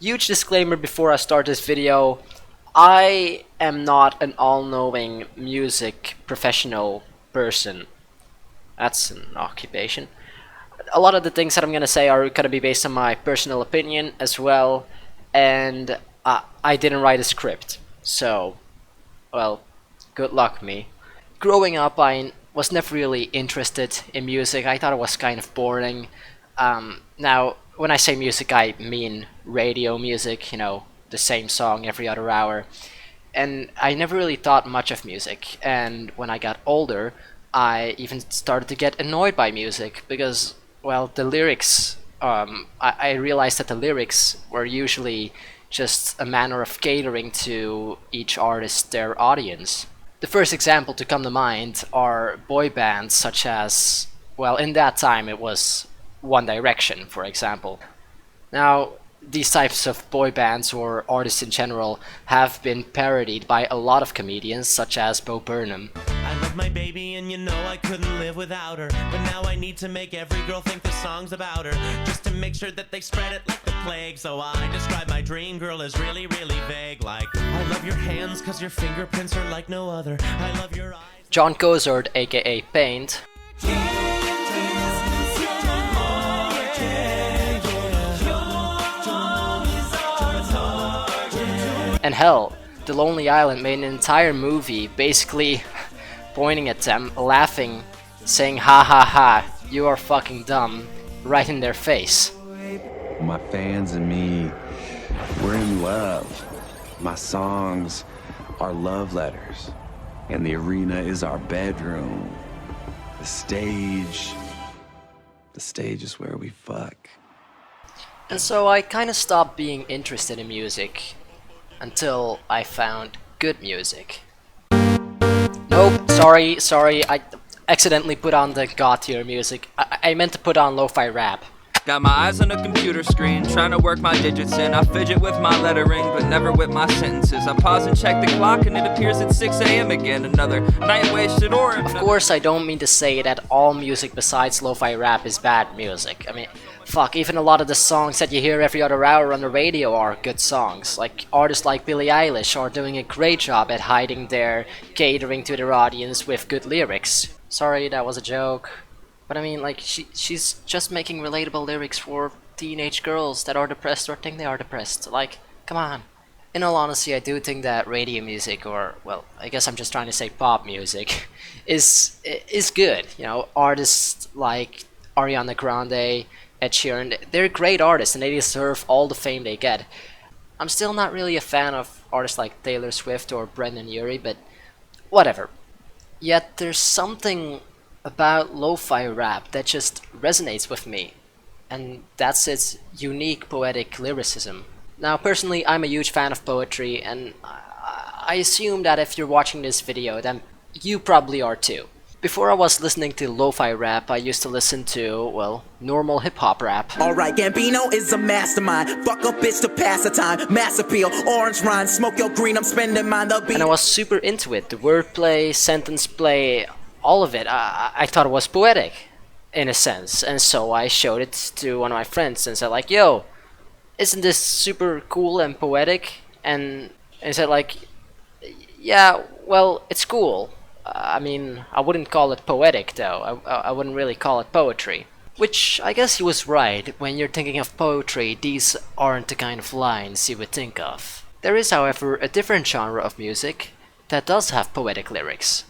Huge disclaimer before I start this video, I am not an all-knowing music professional person. That's an occupation. A lot of the things that I'm gonna say are gonna be based on my personal opinion as well, and I didn't write a script, so, well, good luck me. Growing up, I was never really interested in music. I thought it was kind of boring. Now, when I say music, I mean radio music, you know, the same song every other hour. And I never really thought much of music. And when I got older, I even started to get annoyed by music because, well, the lyrics, I realized that the lyrics were usually just a manner of catering to each artist, their audience. The first example to come to mind are boy bands such as, well, in that time it was One Direction, for example. Now, these types of boy bands or artists in general have been parodied by a lot of comedians such as Bo Burnham. I love my baby and you know I couldn't live without her, but now I need to make every girl think the song's about her, just to make sure that they spread it like the plague. So I describe my dream girl as really, really vague, like I love your hands cause your fingerprints are like no other, I love your eyes. John Cozart, aka Paint, and hell, The Lonely Island made an entire movie basically pointing at them, laughing, saying ha ha ha, you are fucking dumb, right in their face. My fans and me, we're in love. My songs are love letters, and the arena is our bedroom. The stage is where we fuck. And so I kinda stopped being interested in music until I found good music. Nope, sorry, I accidentally put on the god tier music. I meant to put on Lofi Rap. Got my eyes on a computer screen, trying to work my digits in. I fidget with my lettering, but never with my sentences. I pause and check the clock and it appears at 6 AM again. Another night wasted or... Of course, I don't mean to say that all music besides Lo-Fi Rap is bad music. I mean, fuck, even a lot of the songs that you hear every other hour on the radio are good songs. Like, artists like Billie Eilish are doing a great job at hiding their catering to their audience with good lyrics. Sorry, that was a joke. But I mean, like, she's just making relatable lyrics for teenage girls that are depressed or think they are depressed. Like, come on. In all honesty, I do think that radio music, or, well, I guess I'm just trying to say pop music, is good. You know, artists like Ariana Grande, Ed Sheeran, they're great artists and they deserve all the fame they get. I'm still not really a fan of artists like Taylor Swift or Brendan Urie, but whatever. Yet there's something about lo-fi rap that just resonates with me, and that's its unique poetic lyricism. Now, personally, I'm a huge fan of poetry, and I assume that if you're watching this video, then you probably are too. Before I was listening to lo-fi rap, I used to listen to, well, normal hip-hop rap. Alright, Gambino is a mastermind. Fuck a bitch to pass the time. Mass appeal, orange rind, smoke your green, I'm spending mine. And I was super into it. The wordplay, sentence play, all of it. I thought it was poetic, in a sense. And so I showed it to one of my friends and said like, yo, isn't this super cool and poetic? And he said like, yeah, well, it's cool. I mean, I wouldn't call it poetic though. I wouldn't really call it poetry. Which I guess he was right. When you're thinking of poetry, these aren't the kind of lines you would think of. There is, however, a different genre of music that does have poetic lyrics,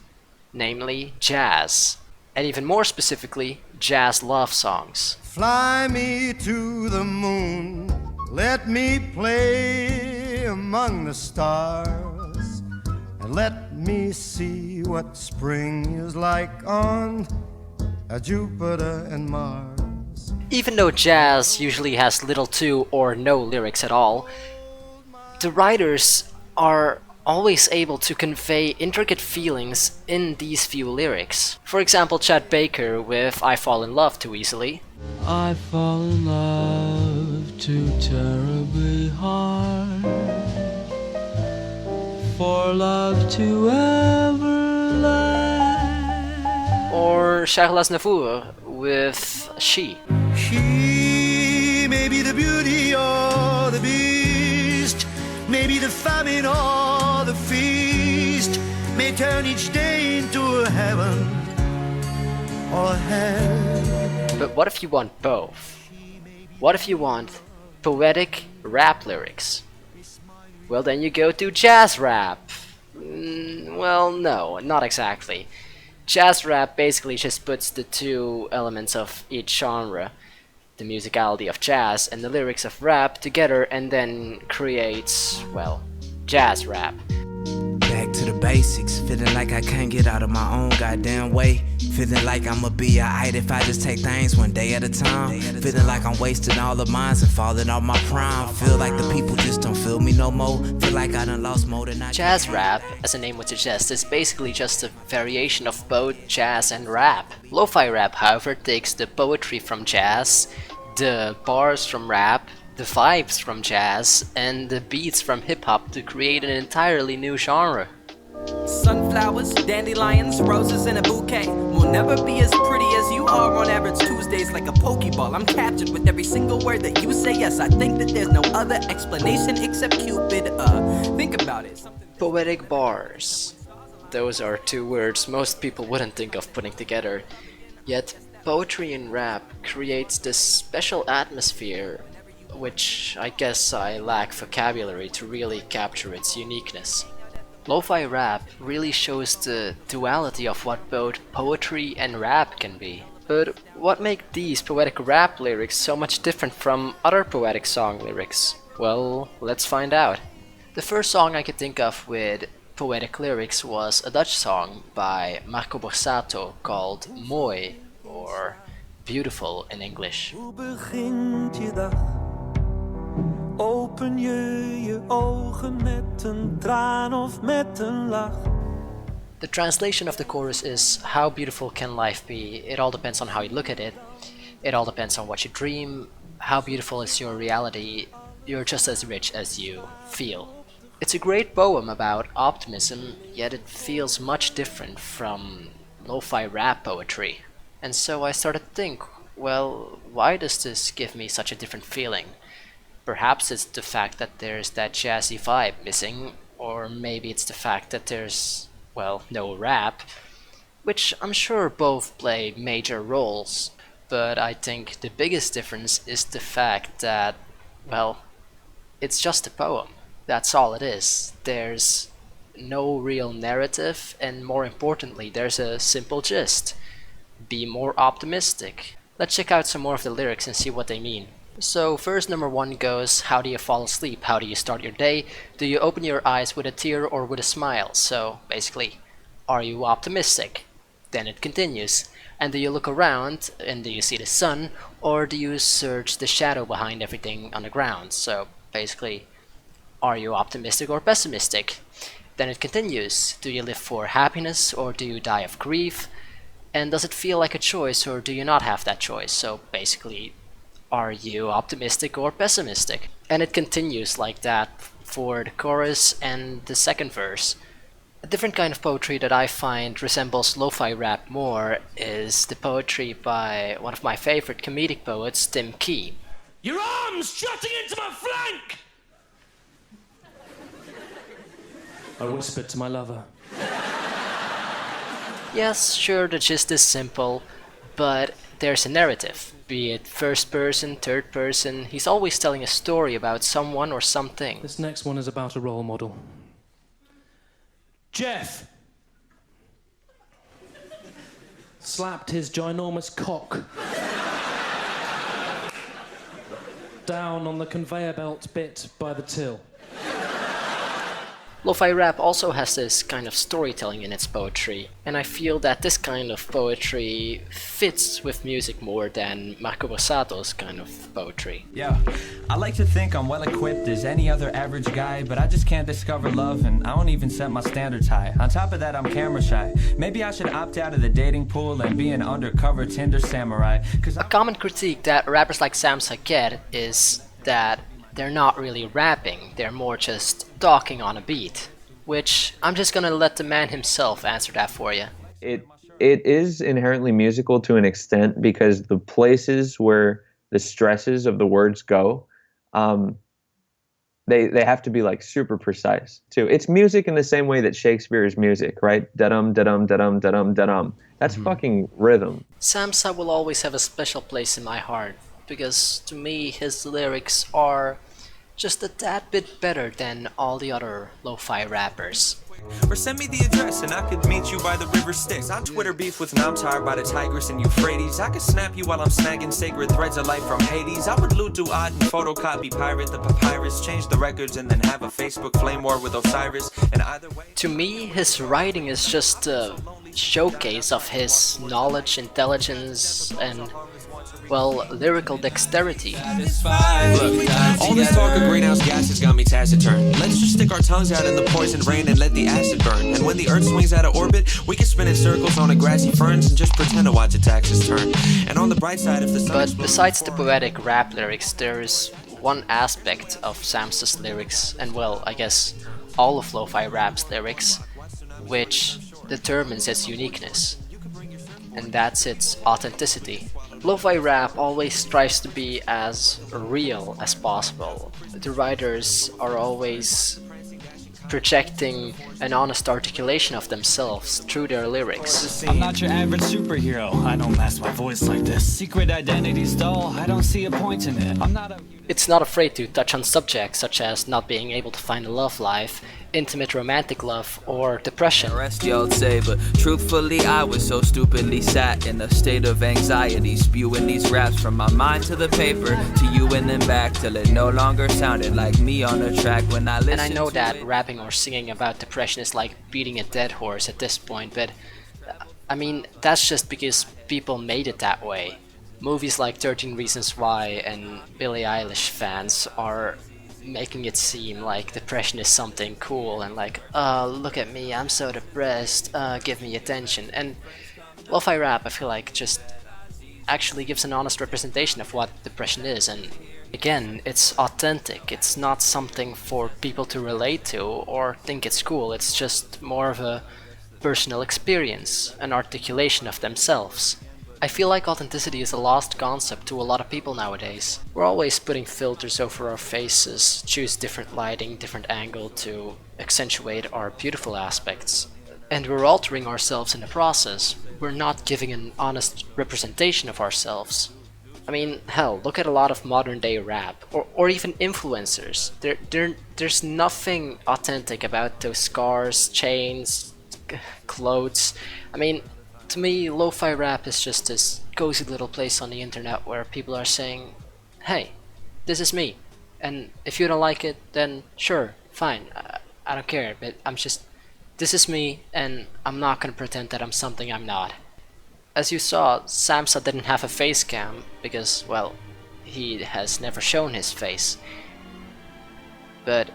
namely jazz, and even more specifically, jazz love songs. Fly me to the moon, let me play among the stars, and let me see what spring is like on Jupiter and Mars. Even though jazz usually has little to or no lyrics at all, the writers are always able to convey intricate feelings in these few lyrics. For example, Chad Baker with I Fall in Love Too Easily. I fall in love too terribly hard for love to ever last. Or Charles Navour with She. She may be the beauty or the beast, maybe the famine or the feast may turn each day into a heaven or hell. But what if you want both? What if you want poetic rap lyrics? Well, then you go to jazz rap. Well, no, not exactly. Jazz rap basically just puts the two elements of each genre, the musicality of jazz and the lyrics of rap, together and then creates, well, jazz rap. Back to the basics, feeling like I can't get out of my own goddamn way. Feeling like I'ma be alright if I just take things one day at a time. Feeling like I'm wasting all of mine and falling off my prime. Feel like the people just don't feel me no more. Feel like I done lost more than I Jazz rap, as the name would suggest, is basically just a variation of both jazz and rap. Lo-fi rap, however, takes the poetry from jazz, the bars from rap, the vibes from jazz, and the beats from hip-hop to create an entirely new genre. Sunflowers, dandelions, roses in a bouquet will never be as pretty as you are on average Tuesdays like a pokeball. I'm captured with every single word that you say. Yes, I think that there's no other explanation except Cupid. Think about it. Poetic bars. Those are two words most people wouldn't think of putting together. Yet, poetry in rap creates this special atmosphere, which I guess I lack vocabulary to really capture its uniqueness. Lo-fi rap really shows the duality of what both poetry and rap can be. But what makes these poetic rap lyrics so much different from other poetic song lyrics? Well, let's find out. The first song I could think of with poetic lyrics was a Dutch song by Marco Borsato called Mooi, or Beautiful in English. Hoe begint je dag? Open je ogen met een traan of met een lach? The translation of the chorus is, how beautiful can life be? It all depends on how you look at it. It all depends on what you dream. How beautiful is your reality? You're just as rich as you feel. It's a great poem about optimism, yet it feels much different from lo-fi rap poetry. And so I started to think, well, why does this give me such a different feeling? Perhaps it's the fact that there's that jazzy vibe missing, or maybe it's the fact that there's, well, no rap, which I'm sure both play major roles, but I think the biggest difference is the fact that, well, it's just a poem. That's all it is. There's no real narrative, and more importantly, there's a simple gist. Be more optimistic. Let's check out some more of the lyrics and see what they mean. So verse number 1 goes, how do you fall asleep? How do you start your day? Do you open your eyes with a tear or with a smile? So basically, are you optimistic? Then it continues. And do you look around and do you see the sun? Or do you search the shadow behind everything on the ground? So basically, are you optimistic or pessimistic? Then it continues. Do you live for happiness or do you die of grief? And does it feel like a choice or do you not have that choice? So basically, are you optimistic or pessimistic? And it continues like that for the chorus and the second verse. A different kind of poetry that I find resembles lo-fi rap more is the poetry by one of my favorite comedic poets, Tim Key. Your arms jutting into my flank! I whispered to my lover. Yes, sure, the gist is simple, but there's a narrative. Be it first person, third person, he's always telling a story about someone or something. This next one is about a role model. Jeff slapped his ginormous cock down on the conveyor belt bit by the till. Lo-fi rap also has this kind of storytelling in its poetry, and I feel that this kind of poetry fits with music more than Marco Borsato's kind of poetry. Yeah, I like to think I'm well equipped as any other average guy, but I just can't discover love and I don't even set my standards high. On top of that, I'm camera shy. Maybe I should opt out of the dating pool and be an undercover Tinder samurai. A common critique that rappers like Samsa get is that they're not really rapping, they're more just talking on a beat. Which, I'm just gonna let the man himself answer that for you. It is inherently musical to an extent because the places where the stresses of the words go, they have to be like super precise too. It's music in the same way that Shakespeare is music, right? Da-dum, da-dum, da-dum, da-dum, da-dum. That's fucking rhythm. Samsa will always have a special place in my heart, because to me his lyrics are just a tad bit better than all the other lo-fi rappers. Or send me the address and I could meet you by the river Styx. On Twitter beef with Namtar by the Tigris and Euphrates. I could snap you while I'm snagging sacred threads of life from Hades. I would loot Duat and photocopy pirate the papyrus. Change the records and then have a Facebook flame war with Osiris. And either way, to me his writing is just a showcase of his knowledge, intelligence, and well, lyrical dexterity. Look, all this talk of greenhouse gases got me taciturn. Let's just stick our tongues out in the poison rain and let the acid burn. And when the earth swings out of orbit, we can spin in circles on a grassy ferns and just pretend to watch the taxes turn. And on the bright side, if the sun But besides the poetic rap lyrics, there is one aspect of Samsa's lyrics, and well, I guess all of lo-fi rap's lyrics, which determines its uniqueness, and that's its authenticity. Lo-fi rap always strives to be as real as possible. The writers are always projecting an honest articulation of themselves through their lyrics. I'm not your average superhero. I don't mask my voice like this. Secret identity's dull. I don't see a point in it. It's not afraid to touch on subjects such as not being able to find a love life, intimate romantic love, or depression. The rest y'all say, but truthfully I was so stupidly sat in a state of anxiety, spewing these raps from my mind to the paper, to you and then back, till it no longer sounded like me on a track when I listened. And I know that rapping or singing about depression is like beating a dead horse at this point, but I mean, that's just because people made it that way. Movies like 13 Reasons Why and Billie Eilish fans are making it seem like depression is something cool and like, look at me, I'm so depressed, give me attention. And lo-fi rap, I feel like, just actually gives an honest representation of what depression is, and again, it's authentic. It's not something for people to relate to or think it's cool. It's just more of a personal experience, an articulation of themselves. I feel like authenticity is a lost concept to a lot of people nowadays. We're always putting filters over our faces, choose different lighting, different angle to accentuate our beautiful aspects. And we're altering ourselves in the process. We're not giving an honest representation of ourselves. I mean, hell, look at a lot of modern day rap, or even influencers. There's nothing authentic about those scars, chains, clothes. I mean, to me, lo-fi rap is just this cozy little place on the internet where people are saying, hey, this is me, and if you don't like it, then sure, fine, I don't care, but this is me, and I'm not gonna pretend that I'm something I'm not. As you saw, Samsa didn't have a face cam, because, well, he has never shown his face. But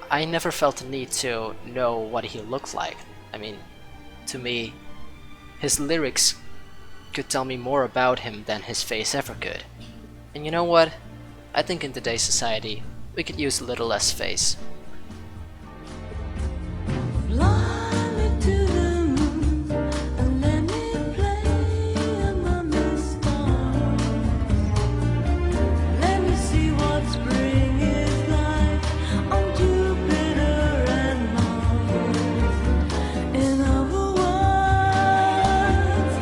I never felt the need to know what he looked like. I mean, to me, his lyrics could tell me more about him than his face ever could. And you know what? I think in today's society, we could use a little less face.